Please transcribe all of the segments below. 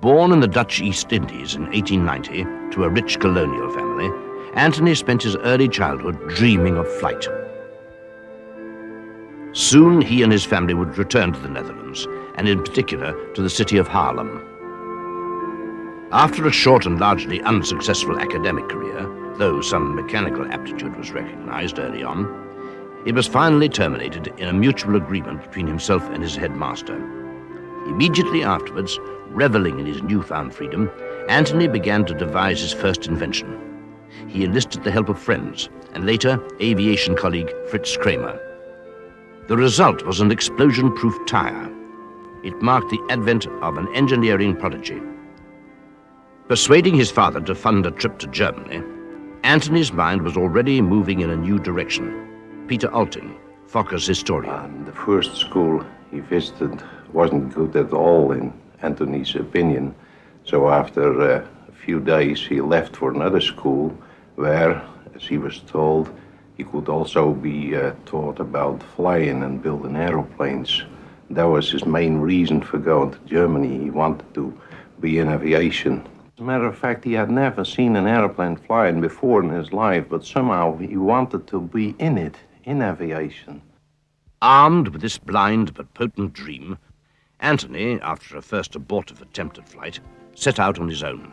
Born in the Dutch East Indies in 1890 to a rich colonial family, Anthony spent his early childhood dreaming of flight. Soon he and his family would return to the Netherlands, and in particular to the city of Haarlem. After a short and largely unsuccessful academic career, though some mechanical aptitude was recognized early on, it was finally terminated in a mutual agreement between himself and his headmaster. Immediately afterwards, reveling in his newfound freedom, Anthony began to devise his first invention. He enlisted the help of friends, and later aviation colleague Fritz Kramer. The result was an explosion-proof tire. It marked the advent of an engineering prodigy. Persuading his father to fund a trip to Germany, Anthony's mind was already moving in a new direction. Peter Alting, Fokker's historian. The first school he visited wasn't good at all in Anthony's opinion. So after a few days he left for another school where, as he was told, he could also be taught about flying and building aeroplanes. That was his main reason for going to Germany. He wanted to be in aviation. As a matter of fact, he had never seen an airplane flying before in his life, but somehow he wanted to be in it, in aviation. Armed with this blind but potent dream, Anthony, after a first abortive attempt at flight, set out on his own.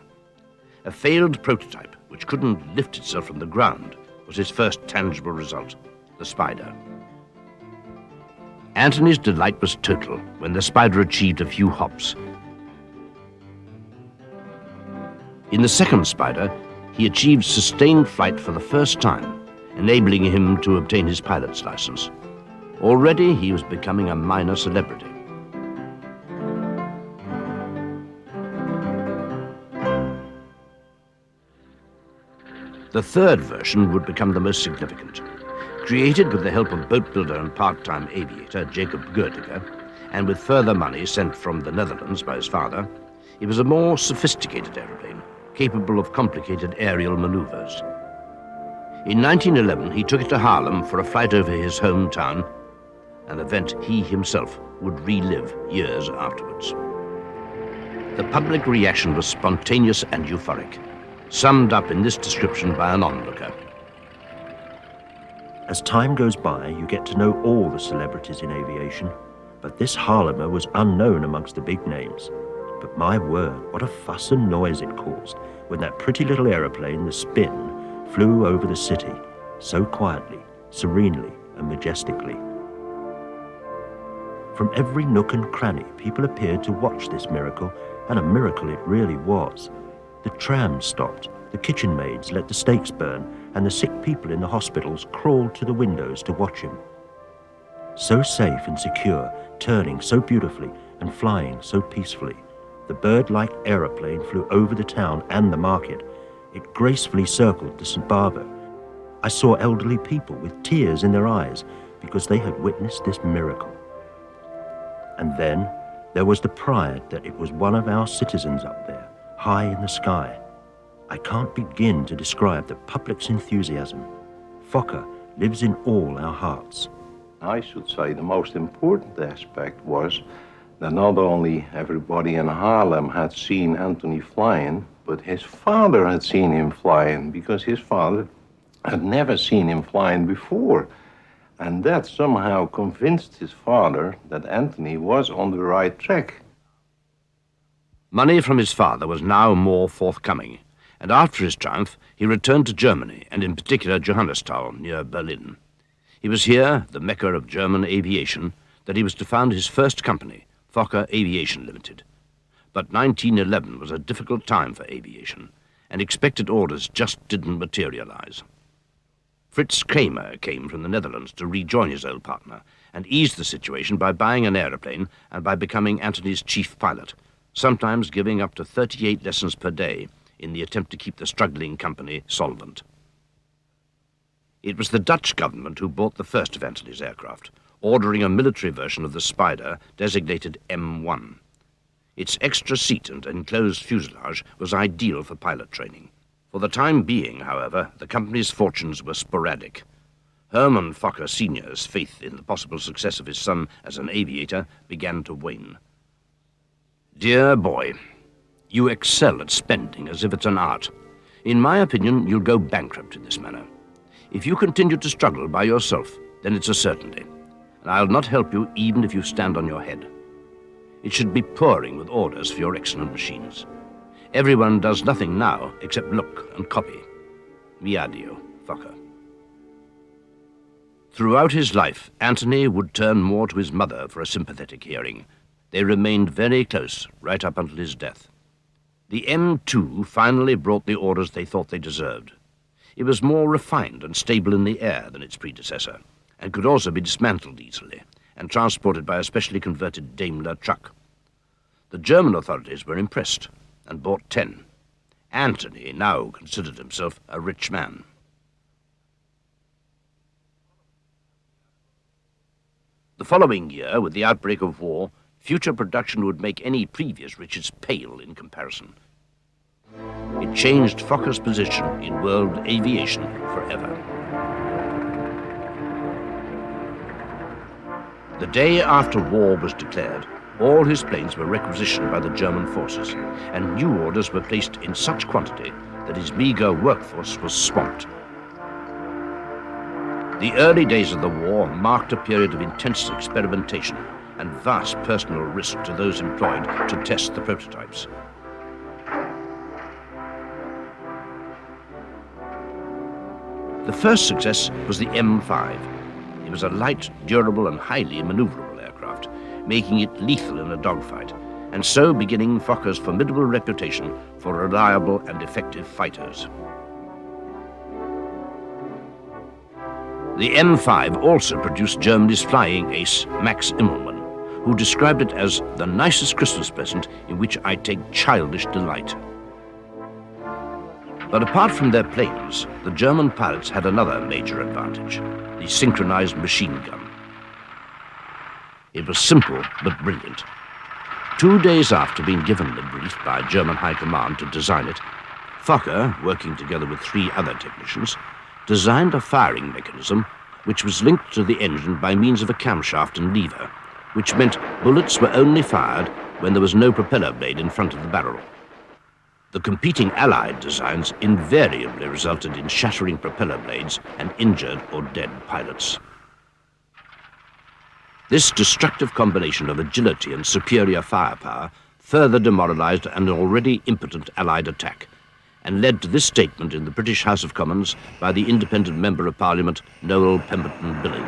A failed prototype, which couldn't lift itself from the ground, was his first tangible result, the Spider. Anthony's delight was total when the Spider achieved a few hops. In the second Spider, he achieved sustained flight for the first time, enabling him to obtain his pilot's license. Already he was becoming a minor celebrity. The third version would become the most significant. Created with the help of boat builder and part-time aviator Jacob Goerdiger, and with further money sent from the Netherlands by his father, it was a more sophisticated aeroplane, capable of complicated aerial maneuvers. In 1911, he took it to Haarlem for a flight over his hometown, an event he himself would relive years afterwards. The public reaction was spontaneous and euphoric, summed up in this description by an onlooker. As time goes by, you get to know all the celebrities in aviation, but this Haarlemmer was unknown amongst the big names. But my word, what a fuss and noise it caused when that pretty little aeroplane, the Spin, flew over the city, so quietly, serenely, and majestically. From every nook and cranny, people appeared to watch this miracle, and a miracle it really was. The trams stopped, the kitchen maids let the steaks burn, and the sick people in the hospitals crawled to the windows to watch him. So safe and secure, turning so beautifully and flying so peacefully, the bird-like aeroplane flew over the town and the market. It gracefully circled the St. Barbara. I saw elderly people with tears in their eyes because they had witnessed this miracle. And then there was the pride that it was one of our citizens up there, high in the sky. I can't begin to describe the public's enthusiasm. Fokker lives in all our hearts. I should say the most important aspect was that not only everybody in Haarlem had seen Anthony flying, but his father had seen him flying, because his father had never seen him flying before. And that somehow convinced his father that Anthony was on the right track. Money from his father was now more forthcoming, and after his triumph, he returned to Germany, and in particular Johannisthal, near Berlin. It was here, the mecca of German aviation, that he was to found his first company, Fokker Aviation Limited. But 1911 was a difficult time for aviation, and expected orders just didn't materialize. Fritz Kramer came from the Netherlands to rejoin his old partner and ease the situation by buying an aeroplane and by becoming Anthony's chief pilot, sometimes giving up to 38 lessons per day in the attempt to keep the struggling company solvent. It was the Dutch government who bought the first of Anthony's aircraft, ordering a military version of the Spider designated M1. Its extra seat and enclosed fuselage was ideal for pilot training. For the time being, however, the company's fortunes were sporadic. Herman Fokker Sr.'s faith in the possible success of his son as an aviator began to wane. Dear boy, You excel at spending as if it's an art. In my opinion, you'll go bankrupt in this manner. If you continue to struggle by yourself, then it's a certainty. And I'll not help you even if you stand on your head. It should be pouring with orders for your excellent machines. Everyone does nothing now except look and copy. Mi addio, Fokker. Throughout his life, Antony would turn more to his mother for a sympathetic hearing. They remained very close right up until his death. The M2 finally brought the orders they thought they deserved. It was more refined and stable in the air than its predecessor, and could also be dismantled easily and transported by a specially converted Daimler truck. The German authorities were impressed and bought 10. Antony now considered himself a rich man. The following year, with the outbreak of war, future production would make any previous riches pale in comparison. It changed Fokker's position in world aviation forever. The day after war was declared, all his planes were requisitioned by the German forces, and new orders were placed in such quantity that his meager workforce was swamped. The early days of the war marked a period of intense experimentation and vast personal risk to those employed to test the prototypes. The first success was the M5. It was a light, durable, and highly maneuverable aircraft, making it lethal in a dogfight, and so beginning Fokker's formidable reputation for reliable and effective fighters. The M5 also produced Germany's flying ace, Max Immelmann, who described it as the nicest Christmas present in which I take childish delight. But apart from their planes, the German pilots had another major advantage, the synchronized machine gun. It was simple but brilliant. 2 days after being given the brief by German High Command to design it, Fokker, working together with 3 other technicians, designed a firing mechanism which was linked to the engine by means of a camshaft and lever, which meant bullets were only fired when there was no propeller blade in front of the barrel. The competing Allied designs invariably resulted in shattering propeller blades and injured or dead pilots. This destructive combination of agility and superior firepower further demoralized an already impotent Allied attack, and led to this statement in the British House of Commons by the independent Member of Parliament, Noel Pemberton Billing.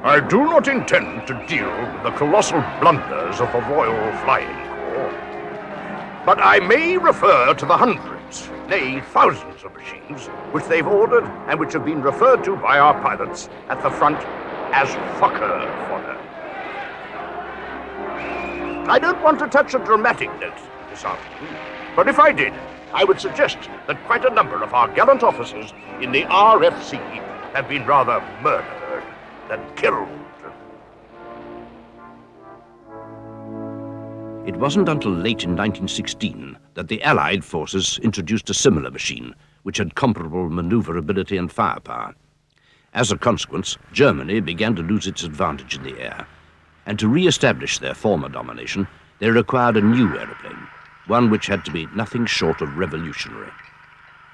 I do not intend to deal with the colossal blunders of the Royal Flying Corps, but I may refer to the hundreds, nay thousands of machines which they've ordered and which have been referred to by our pilots at the front as Fokker fodder. I don't want to touch a dramatic note this afternoon, but if I did, I would suggest that quite a number of our gallant officers in the RFC have been rather murdered than killed. It wasn't until late in 1916 that the Allied forces introduced a similar machine, which had comparable maneuverability and firepower. As a consequence, Germany began to lose its advantage in the air, and to re-establish their former domination, they required a new aeroplane, one which had to be nothing short of revolutionary.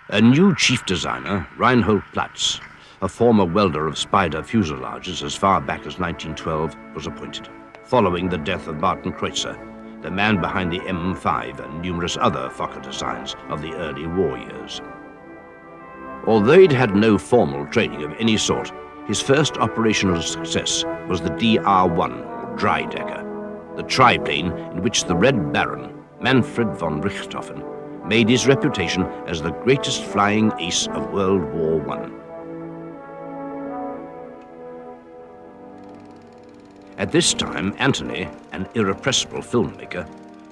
A new chief designer, Reinhold Platz, a former welder of Spider fuselages as far back as 1912, was appointed, following the death of Martin Kreutzer, the man behind the M5 and numerous other Fokker designs of the early war years. Although he'd had no formal training of any sort, his first operational success was the DR-1, or Dreidecker, the triplane in which the Red Baron, Manfred von Richthofen, made his reputation as the greatest flying ace of World War I. At this time, Antony, an irrepressible filmmaker,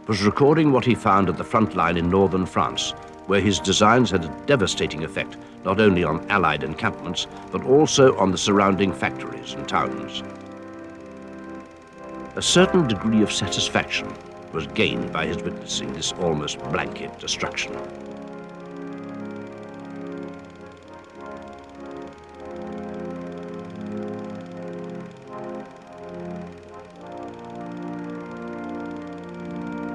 was recording what he found at the front line in northern France, where his designs had a devastating effect not only on Allied encampments, but also on the surrounding factories and towns. A certain degree of satisfaction was gained by his witnessing this almost blanket destruction.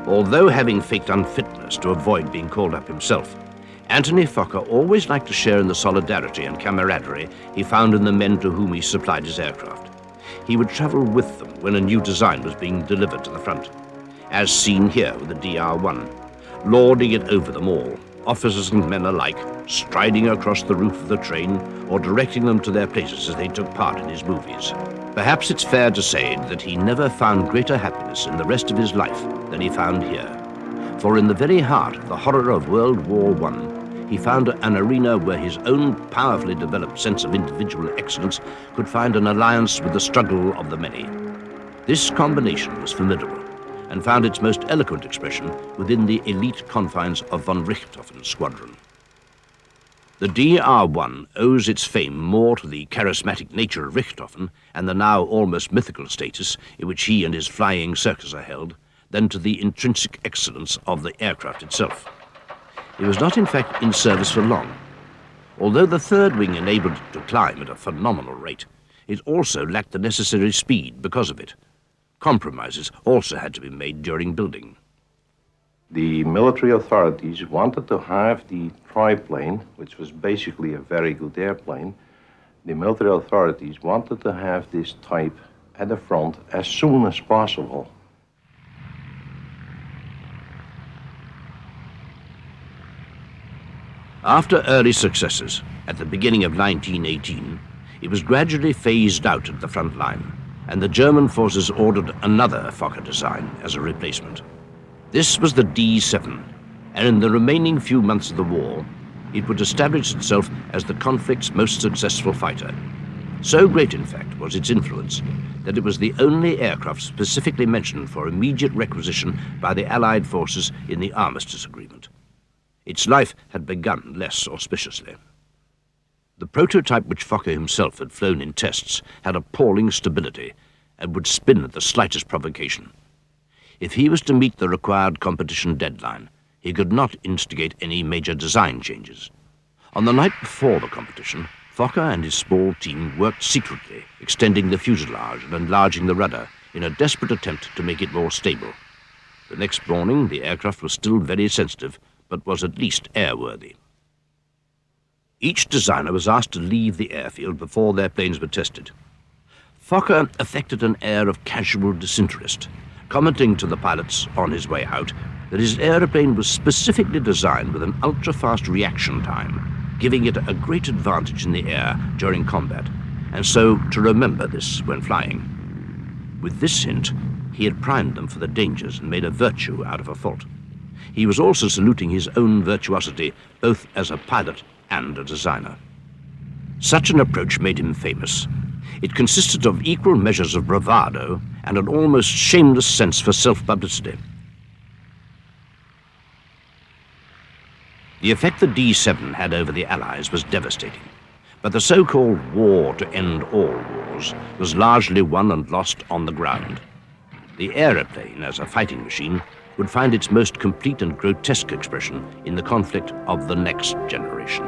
Although having faked unfitness to avoid being called up himself, Anthony Fokker always liked to share in the solidarity and camaraderie he found in the men to whom he supplied his aircraft. He would travel with them when a new design was being delivered to the front, as seen here with the DR-1, lording it over them all, officers and men alike, striding across the roof of the train or directing them to their places as they took part in his movies. Perhaps it's fair to say that he never found greater happiness in the rest of his life than he found here. For in the very heart of the horror of World War I, he found an arena where his own powerfully developed sense of individual excellence could find an alliance with the struggle of the many. This combination was formidable and found its most eloquent expression within the elite confines of von Richthofen's squadron. The DR-1 owes its fame more to the charismatic nature of Richthofen and the now almost mythical status in which he and his flying circus are held than to the intrinsic excellence of the aircraft itself. It was not in fact in service for long. Although the third wing enabled it to climb at a phenomenal rate, it also lacked the necessary speed because of it. Compromises also had to be made during building. The military authorities wanted to have the triplane, which was basically a very good airplane. The military authorities wanted to have this type at the front as soon as possible. After early successes, at the beginning of 1918, it was gradually phased out at the front line, and the German forces ordered another Fokker design as a replacement. This was the D-7, and in the remaining few months of the war, it would establish itself as the conflict's most successful fighter. So great, in fact, was its influence that it was the only aircraft specifically mentioned for immediate requisition by the Allied forces in the Armistice Agreement. Its life had begun less auspiciously. The prototype which Fokker himself had flown in tests had appalling stability and would spin at the slightest provocation. If he was to meet the required competition deadline, he could not instigate any major design changes. On the night before the competition, Fokker and his small team worked secretly, extending the fuselage and enlarging the rudder in a desperate attempt to make it more stable. The next morning, the aircraft was still very sensitive, but was at least airworthy. Each designer was asked to leave the airfield before their planes were tested. Fokker affected an air of casual disinterest, commenting to the pilots on his way out that his aeroplane was specifically designed with an ultra-fast reaction time, giving it a great advantage in the air during combat, and so to remember this when flying. With this hint, he had primed them for the dangers and made a virtue out of a fault. He was also saluting his own virtuosity, both as a pilot and a designer. Such an approach made him famous. It consisted of equal measures of bravado and an almost shameless sense for self-publicity. The effect the D-7 had over the Allies was devastating, but the so-called war to end all wars was largely won and lost on the ground. The aeroplane, as a fighting machine, would find its most complete and grotesque expression in the conflict of the next generation.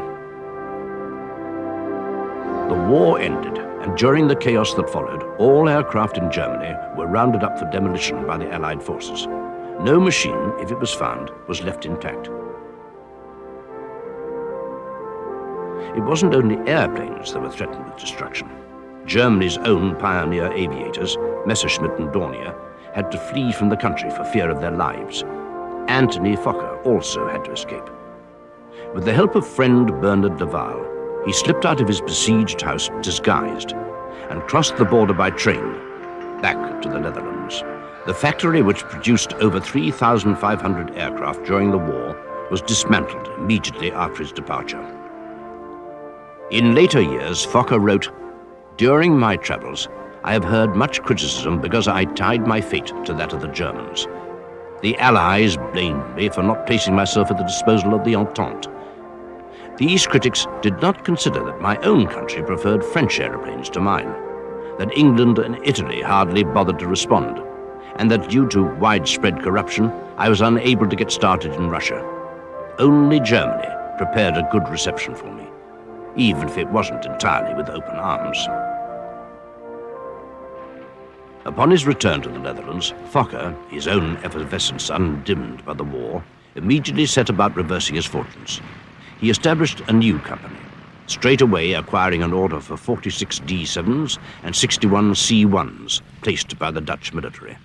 The war ended, and during the chaos that followed, all aircraft in Germany were rounded up for demolition by the Allied forces. No machine, if it was found, was left intact. It wasn't only airplanes that were threatened with destruction. Germany's own pioneer aviators, Messerschmitt and Dornier, had to flee from the country for fear of their lives. Anthony Fokker also had to escape. With the help of friend Bernard de Waal, he slipped out of his besieged house disguised and crossed the border by train back to the Netherlands. The factory which produced over 3,500 aircraft during the war was dismantled immediately after his departure. In later years, Fokker wrote, "During my travels, I have heard much criticism because I tied my fate to that of the Germans. The Allies blamed me for not placing myself at the disposal of the Entente. These critics did not consider that my own country preferred French aeroplanes to mine, that England and Italy hardly bothered to respond, and that due to widespread corruption, I was unable to get started in Russia. Only Germany prepared a good reception for me, even if it wasn't entirely with open arms." Upon his return to the Netherlands, Fokker, his own effervescent son dimmed by the war, immediately set about reversing his fortunes. He established a new company, straight away acquiring an order for 46 D-7s and 61 C-1s placed by the Dutch military.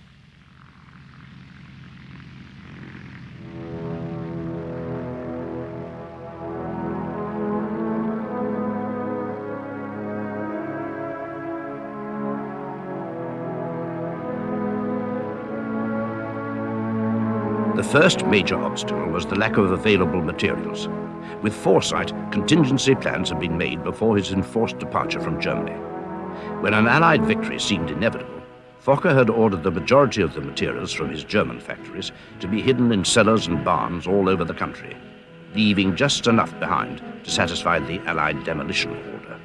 The first major obstacle was the lack of available materials. With foresight, contingency plans had been made before his enforced departure from Germany. When an Allied victory seemed inevitable, Fokker had ordered the majority of the materials from his German factories to be hidden in cellars and barns all over the country, leaving just enough behind to satisfy the Allied demolition order.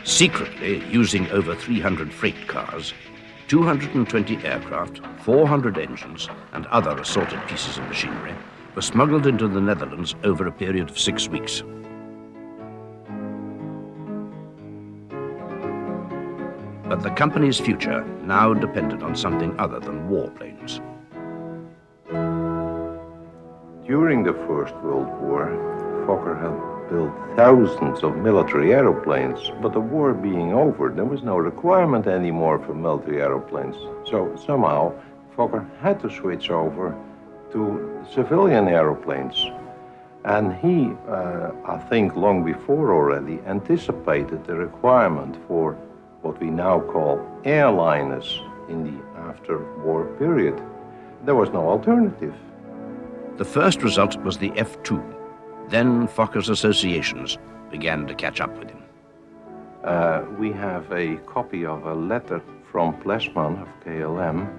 Secretly, using over 300 freight cars, 220 aircraft, 400 engines, and other assorted pieces of machinery were smuggled into the Netherlands over a period of 6 weeks. But the company's future now depended on something other than warplanes. During the First World War, Fokker had built thousands of military aeroplanes, but the war being over, there was no requirement anymore for military aeroplanes. So somehow, Fokker had to switch over to civilian aeroplanes. And he, I think long before already, anticipated the requirement for what we now call airliners in the after-war period. There was no alternative. The first result was the F-2. Then Fokker's associations began to catch up with him. We have a copy of a letter from Plesman of KLM,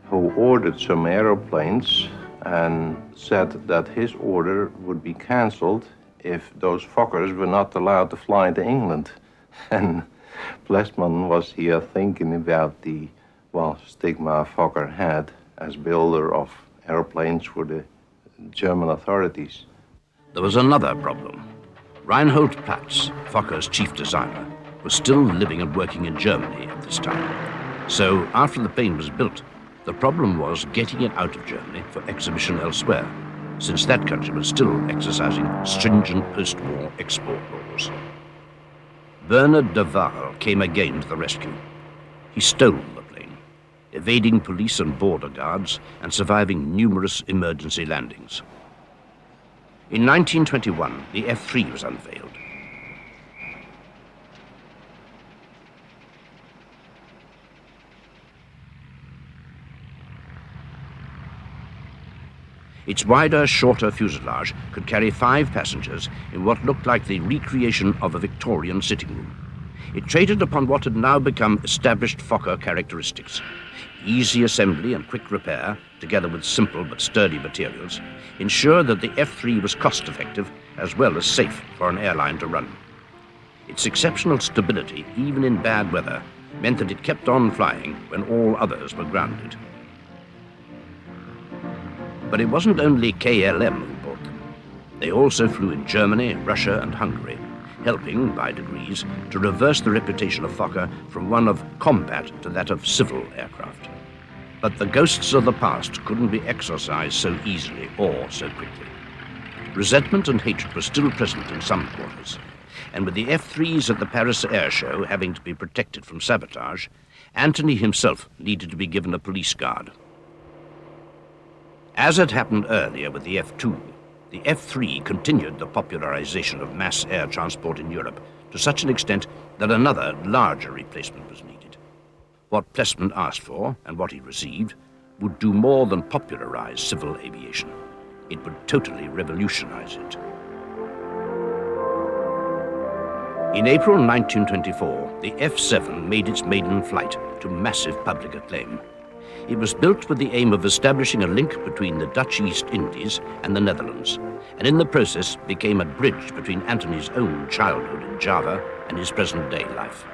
who ordered some aeroplanes and said that his order would be cancelled if those Fokkers were not allowed to fly to England. And Plesman was here thinking about the, stigma Fokker had as builder of airplanes for the German authorities. There was another problem. Reinhold Platz, Fokker's chief designer, was still living and working in Germany at this time. So after the plane was built, the problem was getting it out of Germany for exhibition elsewhere, since that country was still exercising stringent post-war export laws. Bernard de Waal came again to the rescue. He stole the plane, evading police and border guards and surviving numerous emergency landings. In 1921, the F-3 was unveiled. Its wider, shorter fuselage could carry 5 passengers in what looked like the recreation of a Victorian sitting room. It traded upon what had now become established Fokker characteristics. Easy assembly and quick repair, together with simple but sturdy materials, ensured that the F-3 was cost-effective as well as safe for an airline to run. Its exceptional stability, even in bad weather, meant that it kept on flying when all others were grounded. But it wasn't only KLM who bought them. They also flew in Germany, Russia, and Hungary, helping, by degrees, to reverse the reputation of Fokker from one of combat to that of civil aircraft. But the ghosts of the past couldn't be exorcised so easily or so quickly. Resentment and hatred were still present in some quarters, and with the F-3s at the Paris Air Show having to be protected from sabotage, Antony himself needed to be given a police guard. As had happened earlier with the F-2, the F-3 continued the popularization of mass air transport in Europe to such an extent that another, larger replacement was needed. What Plesman asked for, and what he received, would do more than popularize civil aviation. It would totally revolutionize it. In April 1924, the F-7 made its maiden flight to massive public acclaim. It was built with the aim of establishing a link between the Dutch East Indies and the Netherlands, and in the process became a bridge between Antony's own childhood in Java and his present-day life.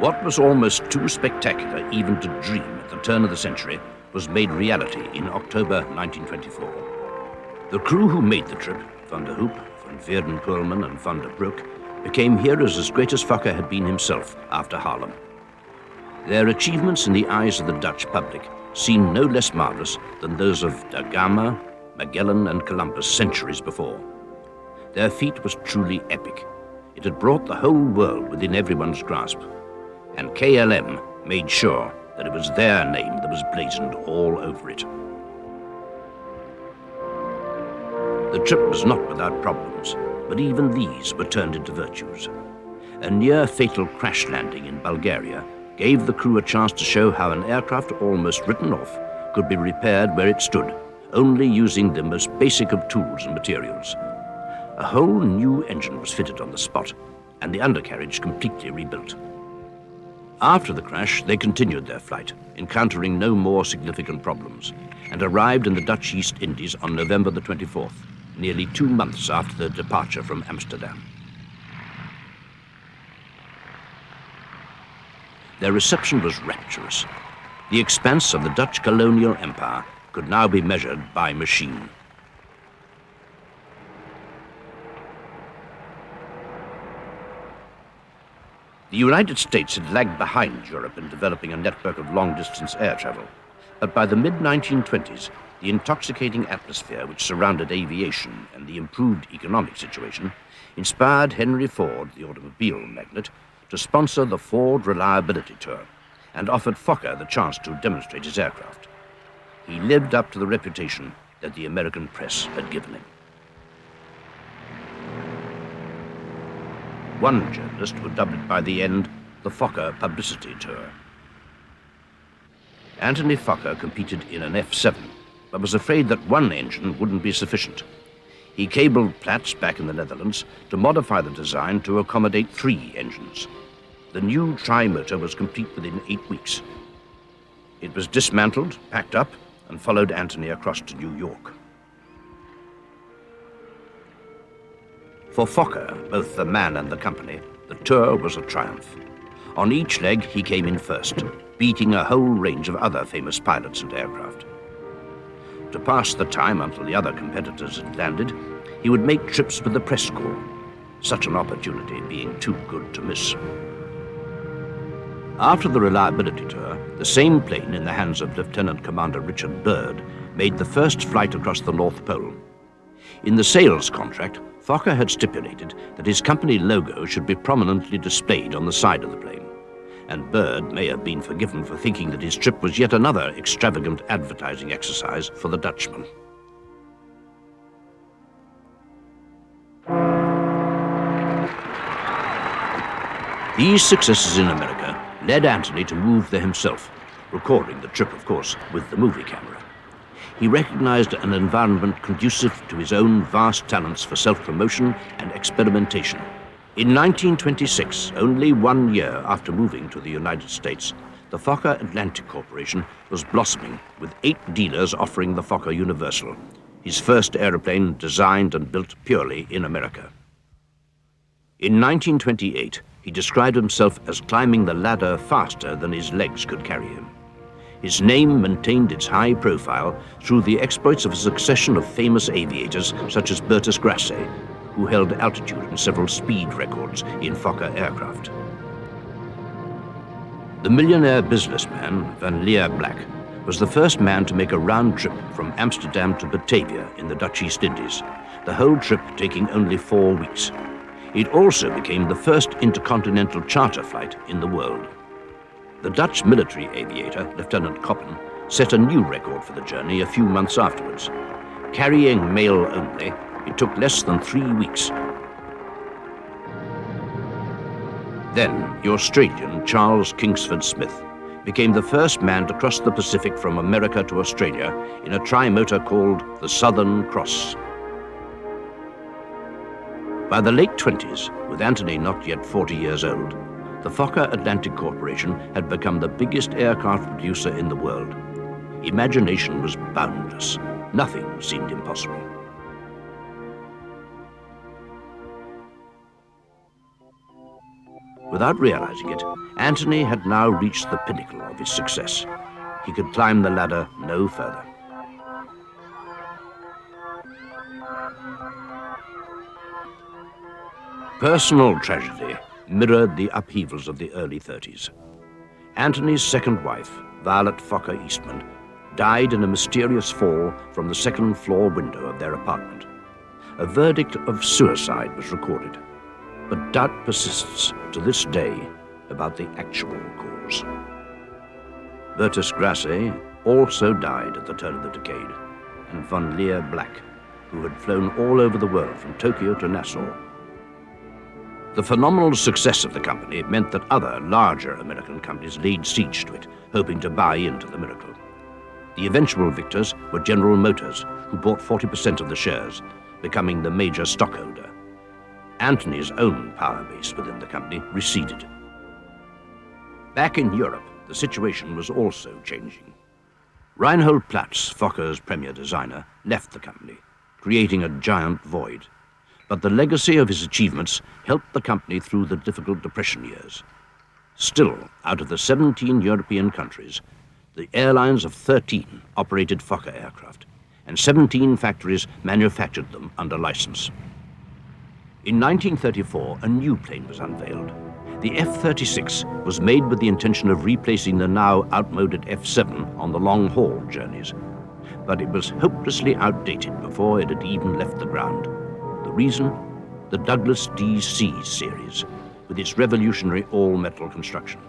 What was almost too spectacular even to dream at the turn of the century was made reality in October 1924. The crew who made the trip, Van der Hoop, Van and Veerden Pullman and Van der Broek became heroes as great as Fokker had been himself after Haarlem. Their achievements in the eyes of the Dutch public seemed no less marvelous than those of Da Gama, Magellan and Columbus centuries before. Their feat was truly epic. It had brought the whole world within everyone's grasp, and KLM made sure that it was their name that was blazoned all over it. The trip was not without problems, but even these were turned into virtues. A near-fatal crash landing in Bulgaria gave the crew a chance to show how an aircraft almost written off could be repaired where it stood, only using the most basic of tools and materials. A whole new engine was fitted on the spot, and the undercarriage completely rebuilt. After the crash, they continued their flight, encountering no more significant problems, and arrived in the Dutch East Indies on November the 24th, nearly 2 months after their departure from Amsterdam. Their reception was rapturous. The expanse of the Dutch colonial empire could now be measured by machine. The United States had lagged behind Europe in developing a network of long-distance air travel, but by the mid-1920s, the intoxicating atmosphere which surrounded aviation and the improved economic situation inspired Henry Ford, the automobile magnate, to sponsor the Ford Reliability Tour and offered Fokker the chance to demonstrate his aircraft. He lived up to the reputation that the American press had given him. One journalist would dub it by the end the Fokker Publicity Tour. Anthony Fokker competed in an F-7, but was afraid that one engine wouldn't be sufficient. He cabled Platts back in the Netherlands to modify the design to accommodate 3 engines. The new tri-motor was complete within 8 weeks. It was dismantled, packed up, and followed Anthony across to New York. For Fokker, both the man and the company, the tour was a triumph. On each leg, he came in first, beating a whole range of other famous pilots and aircraft. To pass the time until the other competitors had landed, he would make trips with the press corps, such an opportunity being too good to miss. After the reliability tour, the same plane in the hands of Lieutenant Commander Richard Byrd made the first flight across the North Pole. In the sales contract, Fokker had stipulated that his company logo should be prominently displayed on the side of the plane, and Byrd may have been forgiven for thinking that his trip was yet another extravagant advertising exercise for the Dutchman. These successes in America led Anthony to move there himself, recording the trip, of course, with the movie camera. He recognized an environment conducive to his own vast talents for self-promotion and experimentation. In 1926, only 1 year after moving to the United States, the Fokker Atlantic Corporation was blossoming, with 8 dealers offering the Fokker Universal, his first aeroplane designed and built purely in America. In 1928, he described himself as climbing the ladder faster than his legs could carry him. His name maintained its high profile through the exploits of a succession of famous aviators such as Bertus Grasset, who held altitude and several speed records in Fokker aircraft. The millionaire businessman Van Leer Black was the first man to make a round trip from Amsterdam to Batavia in the Dutch East Indies, the whole trip taking only 4 weeks. It also became the first intercontinental charter flight in the world. The Dutch military aviator, Lieutenant Koppen, set a new record for the journey a few months afterwards. Carrying mail only, it took less than 3 weeks. Then, the Australian Charles Kingsford Smith became the first man to cross the Pacific from America to Australia in a tri-motor called the Southern Cross. By the late 20s, with Anthony not yet 40 years old, the Fokker Atlantic Corporation had become the biggest aircraft producer in the world. Imagination was boundless. Nothing seemed impossible. Without realizing it, Anthony had now reached the pinnacle of his success. He could climb the ladder no further. Personal tragedy mirrored the upheavals of the early 30s. Antony's second wife, Violet Fokker Eastman, died in a mysterious fall from the second-floor window of their apartment. A verdict of suicide was recorded, but doubt persists to this day about the actual cause. Bertus Grasse also died at the turn of the decade, and von Leer Black, who had flown all over the world from Tokyo to Nassau. The phenomenal success of the company meant that other, larger American companies laid siege to it, hoping to buy into the miracle. The eventual victors were General Motors, who bought 40% of the shares, becoming the major stockholder. Antony's own power base within the company receded. Back in Europe, the situation was also changing. Reinhold Platz, Fokker's premier designer, left the company, creating a giant void. But the legacy of his achievements helped the company through the difficult Depression years. Still, out of the 17 European countries, the airlines of 13 operated Fokker aircraft, and 17 factories manufactured them under license. In 1934, a new plane was unveiled. The F-36 was made with the intention of replacing the now outmoded F-7 on the long-haul journeys. But it was hopelessly outdated before it had even left the ground. The reason? The Douglas DC series, with its revolutionary all-metal construction.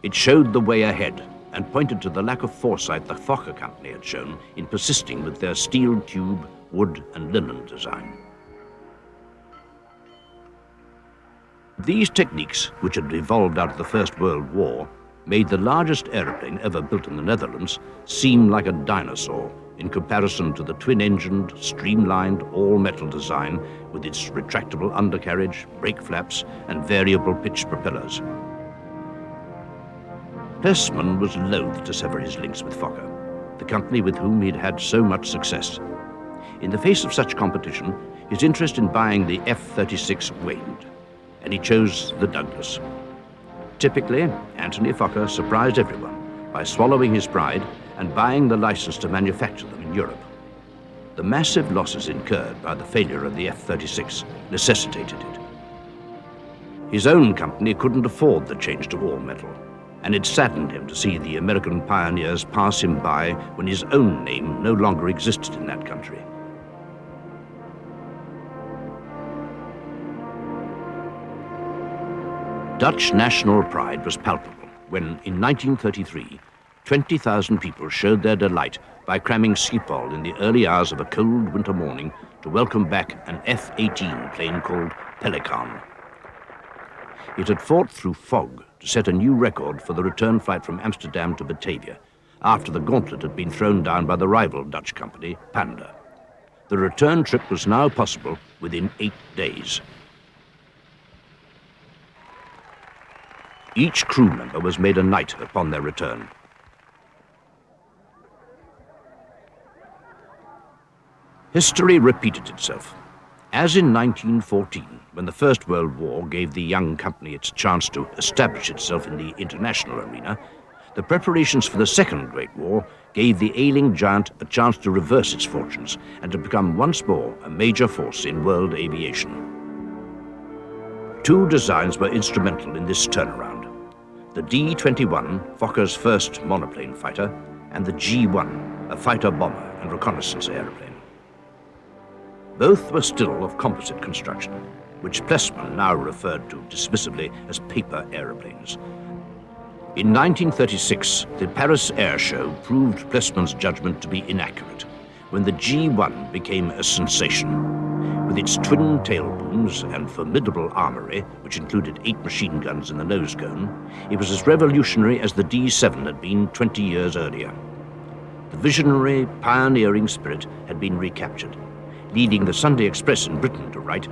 It showed the way ahead and pointed to the lack of foresight the Fokker company had shown in persisting with their steel tube, wood and linen design. These techniques, which had evolved out of the First World War, made the largest aeroplane ever built in the Netherlands seem like a dinosaur in comparison to the twin-engined, streamlined, all-metal design with its retractable undercarriage, brake flaps, and variable pitch propellers. Plessman was loath to sever his links with Fokker, the company with whom he'd had so much success. In the face of such competition, his interest in buying the F-36 waned, and he chose the Douglas. Typically, Antony Fokker surprised everyone by swallowing his pride and buying the license to manufacture them in Europe. The massive losses incurred by the failure of the F-36 necessitated it. His own company couldn't afford the change to all metal, and it saddened him to see the American pioneers pass him by when his own name no longer existed in that country. Dutch national pride was palpable when, in 1933, 20,000 people showed their delight by cramming Schiphol in the early hours of a cold winter morning to welcome back an F-18 plane called Pelican. It had fought through fog to set a new record for the return flight from Amsterdam to Batavia, after the gauntlet had been thrown down by the rival Dutch company, Panda. The return trip was now possible within 8 days. Each crew member was made a knight upon their return. History repeated itself. As in 1914, when the First World War gave the young company its chance to establish itself in the international arena, the preparations for the Second Great War gave the ailing giant a chance to reverse its fortunes and to become once more a major force in world aviation. Two designs were instrumental in this turnaround: the D-21, Fokker's first monoplane fighter, and the G-1, a fighter bomber and reconnaissance airplane. Both were still of composite construction, which Plessman now referred to dismissively as paper aeroplanes. In 1936, the Paris Air Show proved Plessman's judgment to be inaccurate when the G-1 became a sensation. With its twin tail booms and formidable armory, which included 8 machine guns in the nose cone, it was as revolutionary as the D-7 had been 20 years earlier. The visionary, pioneering spirit had been recaptured, leading the Sunday Express in Britain to write,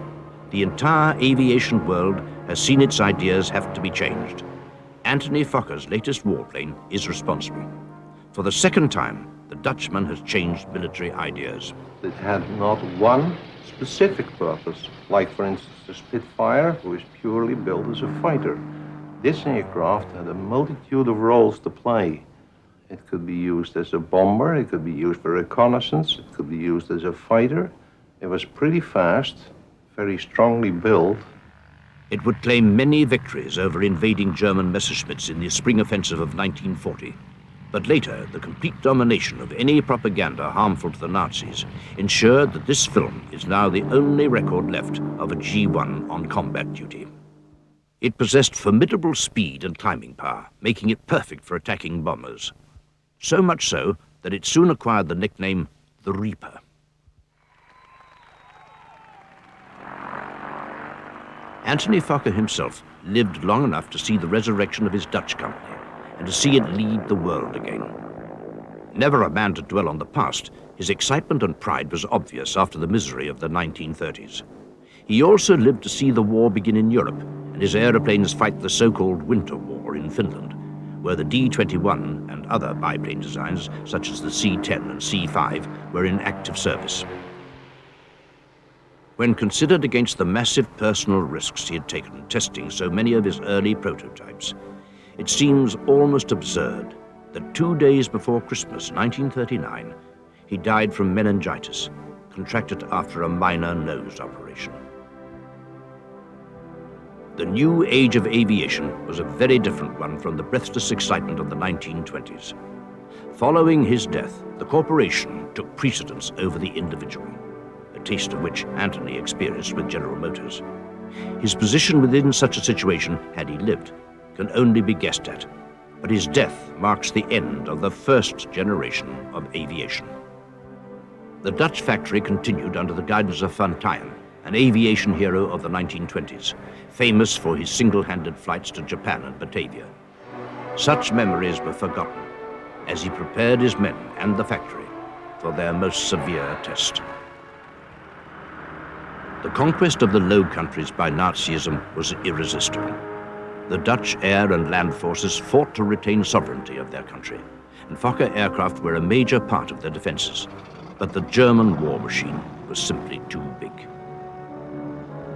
"The entire aviation world has seen its ideas have to be changed. Antony Fokker's latest warplane is responsible. For the second time, the Dutchman has changed military ideas." It had not one specific purpose, like for instance the Spitfire, who is purely built as a fighter. This aircraft had a multitude of roles to play. It could be used as a bomber, it could be used for reconnaissance, it could be used as a fighter. It was pretty fast, very strongly built, It would claim many victories over invading German Messerschmitts in the spring offensive of 1940. But later, the complete domination of any propaganda harmful to the Nazis ensured that this film is now the only record left of a G-1 on combat duty. It possessed formidable speed and climbing power, making it perfect for attacking bombers. So much so that it soon acquired the nickname the Reaper. Anthony Fokker himself lived long enough to see the resurrection of his Dutch company and to see it lead the world again. Never a man to dwell on the past, his excitement and pride was obvious after the misery of the 1930s. He also lived to see the war begin in Europe and his aeroplanes fight the so-called Winter War in Finland, where the D-21 and other biplane designs, such as the C-10 and C-5, were in active service. When considered against the massive personal risks he had taken in testing so many of his early prototypes, it seems almost absurd that 2 days before Christmas 1939, he died from meningitis, contracted after a minor nose operation. The new age of aviation was a very different one from the breathless excitement of the 1920s. Following his death, the corporation took precedence over the individual, a taste of which Anthony experienced with General Motors. His position within such a situation, had he lived, can only be guessed at, but his death marks the end of the first generation of aviation. The Dutch factory continued under the guidance of Van Tyen, an aviation hero of the 1920s, famous for his single-handed flights to Japan and Batavia. Such memories were forgotten as he prepared his men and the factory for their most severe test. The conquest of the Low Countries by Nazism was irresistible. The Dutch air and land forces fought to retain sovereignty of their country, and Fokker aircraft were a major part of their defenses. But the German war machine was simply too big.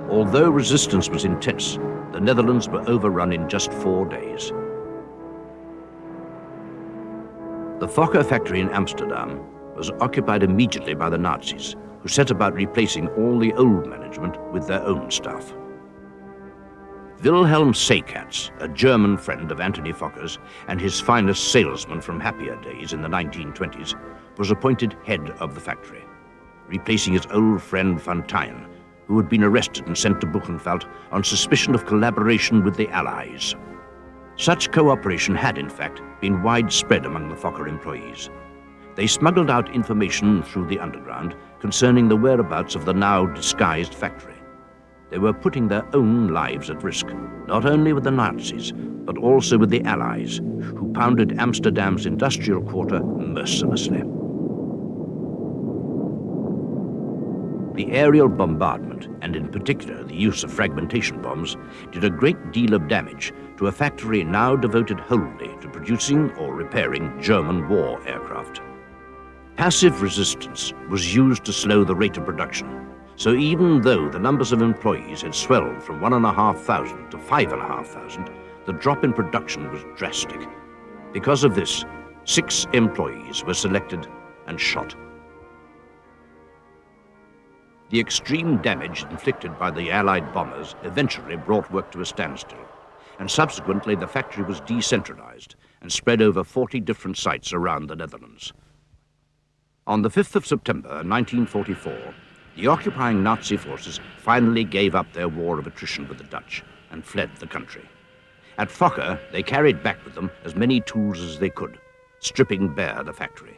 Although resistance was intense, the Netherlands were overrun in just 4 days. The Fokker factory in Amsterdam was occupied immediately by the Nazis, who set about replacing all the old management with their own staff. Wilhelm Seekatz, a German friend of Anthony Fokker's and his finest salesman from happier days in the 1920s, was appointed head of the factory, replacing his old friend Van Tyen, who had been arrested and sent to Buchenwald on suspicion of collaboration with the Allies. Such cooperation had, in fact, been widespread among the Fokker employees. They smuggled out information through the underground concerning the whereabouts of the now disguised factory. They were putting their own lives at risk, not only with the Nazis, but also with the Allies, who pounded Amsterdam's industrial quarter mercilessly. The aerial bombardment, and in particular the use of fragmentation bombs, did a great deal of damage to a factory now devoted wholly to producing or repairing German war aircraft. Passive resistance was used to slow the rate of production, so even though the numbers of employees had swelled from 1,500 to 5,500, the drop in production was drastic. Because of this, 6 employees were selected and shot. The extreme damage inflicted by the Allied bombers eventually brought work to a standstill, and subsequently the factory was decentralized and spread over 40 different sites around the Netherlands. On the 5th of September 1944, the occupying Nazi forces finally gave up their war of attrition with the Dutch and fled the country. At Fokker, they carried back with them as many tools as they could, stripping bare the factory.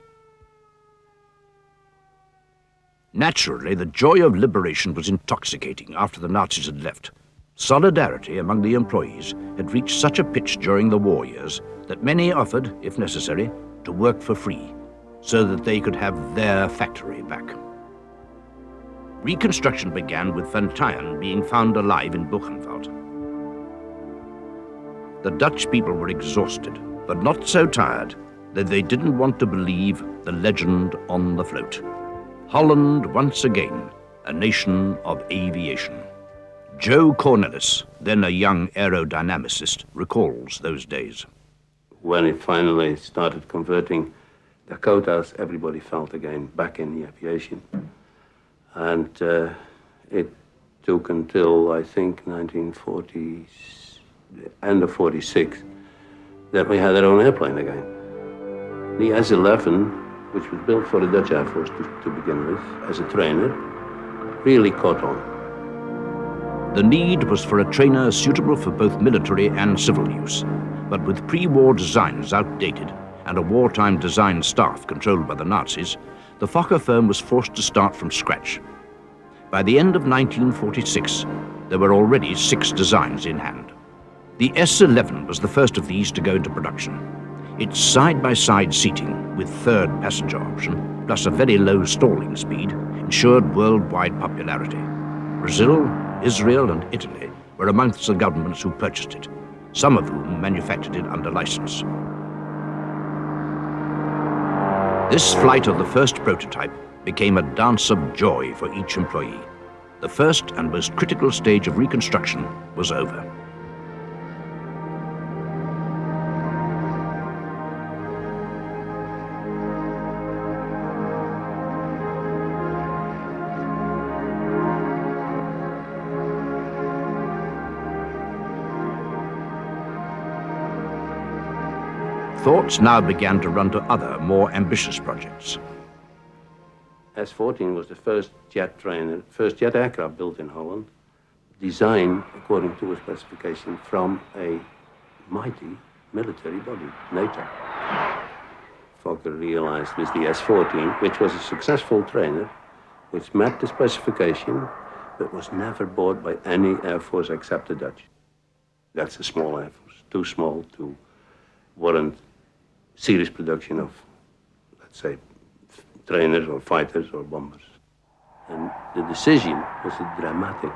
Naturally, the joy of liberation was intoxicating after the Nazis had left. Solidarity among the employees had reached such a pitch during the war years that many offered, if necessary, to work for free, so that they could have their factory back. Reconstruction began with Van Tyen being found alive in Buchenwald. The Dutch people were exhausted, but not so tired that they didn't want to believe the legend on the float. Holland once again, a nation of aviation. Joe Cornelis, then a young aerodynamicist, recalls those days. When it finally started converting the quotas, everybody felt again back in the aviation. And it took until, I think, 1940, end of 46, that we had our own airplane again. The S-11, which was built for the Dutch Air Force to begin with, as a trainer, really caught on. The need was for a trainer suitable for both military and civil use, but with pre-war designs outdated and a wartime design staff controlled by the Nazis, the Fokker firm was forced to start from scratch. By the end of 1946, there were already 6 designs in hand. The S-11 was the first of these to go into production. Its side-by-side seating with third passenger option, plus a very low stalling speed, ensured worldwide popularity. Brazil, Israel, and Italy were amongst the governments who purchased it, some of whom manufactured it under license. This flight of the first prototype became a dance of joy for each employee. The first and most critical stage of reconstruction was over. Thoughts now began to run to other, more ambitious projects. S-14 was the first jet aircraft built in Holland, designed according to a specification from a mighty military body, NATO. Fokker realized with the S-14, which was a successful trainer, which met the specification, but was never bought by any Air Force except the Dutch. That's a small Air Force, too small to warrant serious production of, let's say, trainers or fighters or bombers. And the decision was a dramatic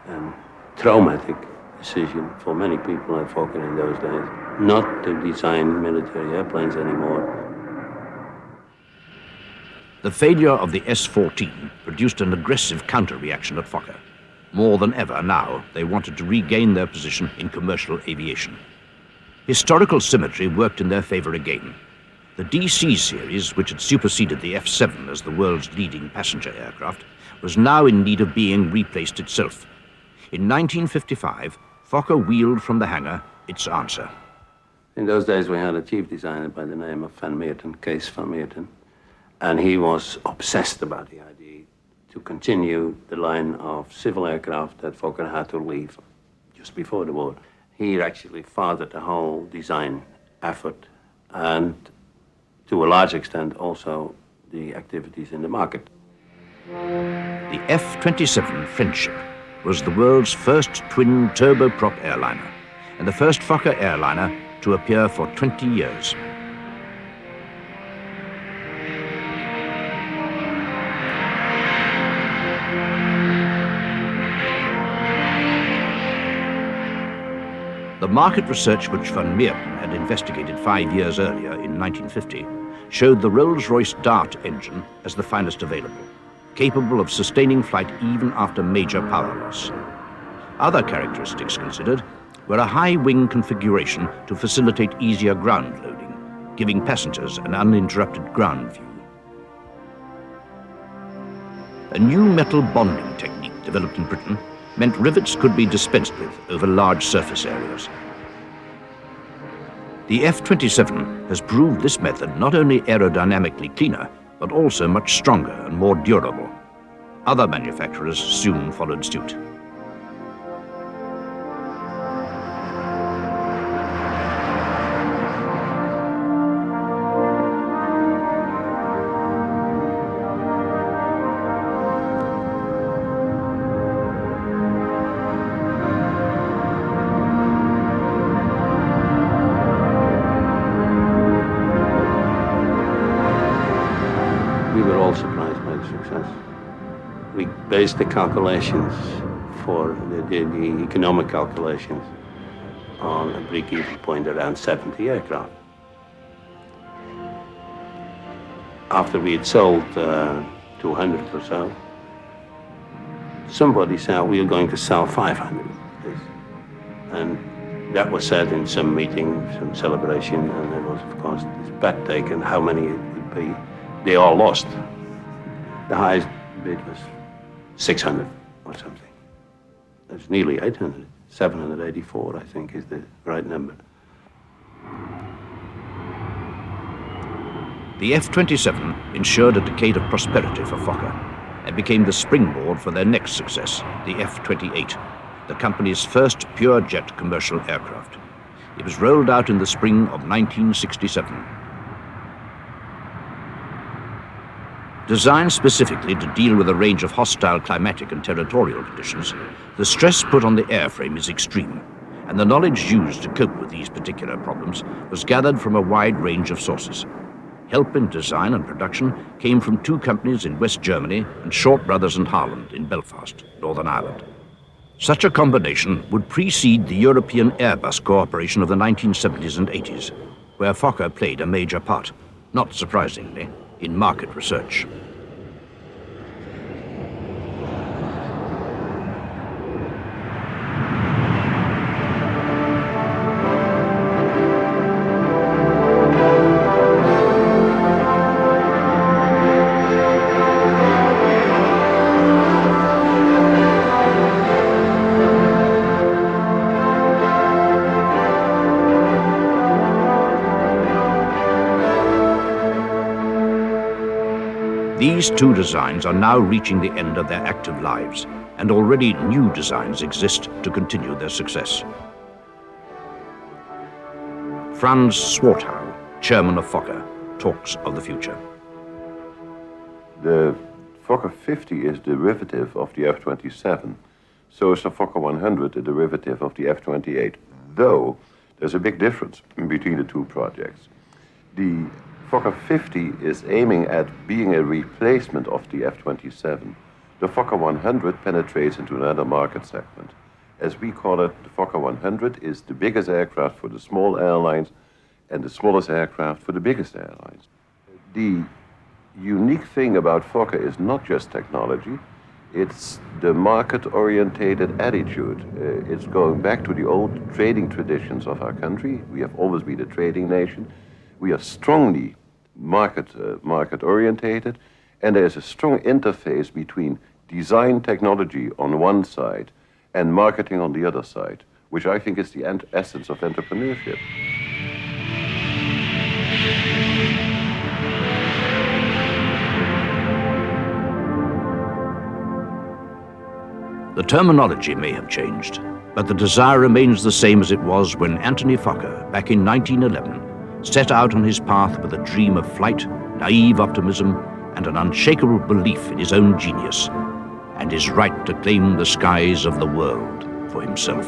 and traumatic decision for many people at Fokker in those days, not to design military airplanes anymore. The failure of the S-14 produced an aggressive counter-reaction at Fokker. More than ever now, they wanted to regain their position in commercial aviation. Historical symmetry worked in their favor again. The DC series, which had superseded the F-7 as the world's leading passenger aircraft, was now in need of being replaced itself. In 1955, Fokker wheeled from the hangar its answer. In those days, we had a chief designer by the name of Van Meerten, Kees Van Meerten, and he was obsessed about the idea to continue the line of civil aircraft that Fokker had to leave just before the war. He actually fathered the whole design effort and, to a large extent, also the activities in the market. The F-27 Friendship was the world's first twin turboprop airliner and the first Fokker airliner to appear for 20 years. The market research which Van Meerten had investigated 5 years earlier in 1950 showed the Rolls-Royce Dart engine as the finest available, capable of sustaining flight even after major power loss. Other characteristics considered were a high wing configuration to facilitate easier ground loading, giving passengers an uninterrupted ground view. A new metal bonding technique developed in Britain meant rivets could be dispensed with over large surface areas. The F-27 has proved this method not only aerodynamically cleaner, but also much stronger and more durable. Other manufacturers soon followed suit. We were all surprised by the success. We based the calculations for the economic calculations on a break-even point around 70 aircraft. After we had sold 200 or so, somebody said we are going to sell 500. And that was said in some meeting, some celebration, and there was, of course, this bet taken how many it would be. They all lost. The highest bid was 600 or something. It's nearly 800. 784, I think, is the right number. The F-27 ensured a decade of prosperity for Fokker and became the springboard for their next success, the F-28, the company's first pure jet commercial aircraft. It was rolled out in the spring of 1967. Designed specifically to deal with a range of hostile climatic and territorial conditions, the stress put on the airframe is extreme, and the knowledge used to cope with these particular problems was gathered from a wide range of sources. Help in design and production came from two companies in West Germany and Short Brothers and Harland in Belfast, Northern Ireland. Such a combination would precede the European Airbus cooperation of the 1970s and 80s, where Fokker played a major part, not surprisingly, in market research. These two designs are now reaching the end of their active lives, and already new designs exist to continue their success. Franz Swarthout, chairman of Fokker, talks of the future. The Fokker 50 is derivative of the F-27, so is the Fokker 100 a derivative of the F-28, though there's a big difference between the two projects. The Fokker 50 is aiming at being a replacement of the F-27. The Fokker 100 penetrates into another market segment. As we call it, the Fokker 100 is the biggest aircraft for the small airlines and the smallest aircraft for the biggest airlines. The unique thing about Fokker is not just technology, it's the market-orientated attitude. It's going back to the old trading traditions of our country. We have always been a trading nation. We are strongly market-orientated, and there is a strong interface between design technology on one side and marketing on the other side, which I think is the essence of entrepreneurship. The terminology may have changed, but the desire remains the same as it was when Anthony Fokker, back in 1911, set out on his path with a dream of flight, naive optimism, and an unshakable belief in his own genius, and his right to claim the skies of the world for himself.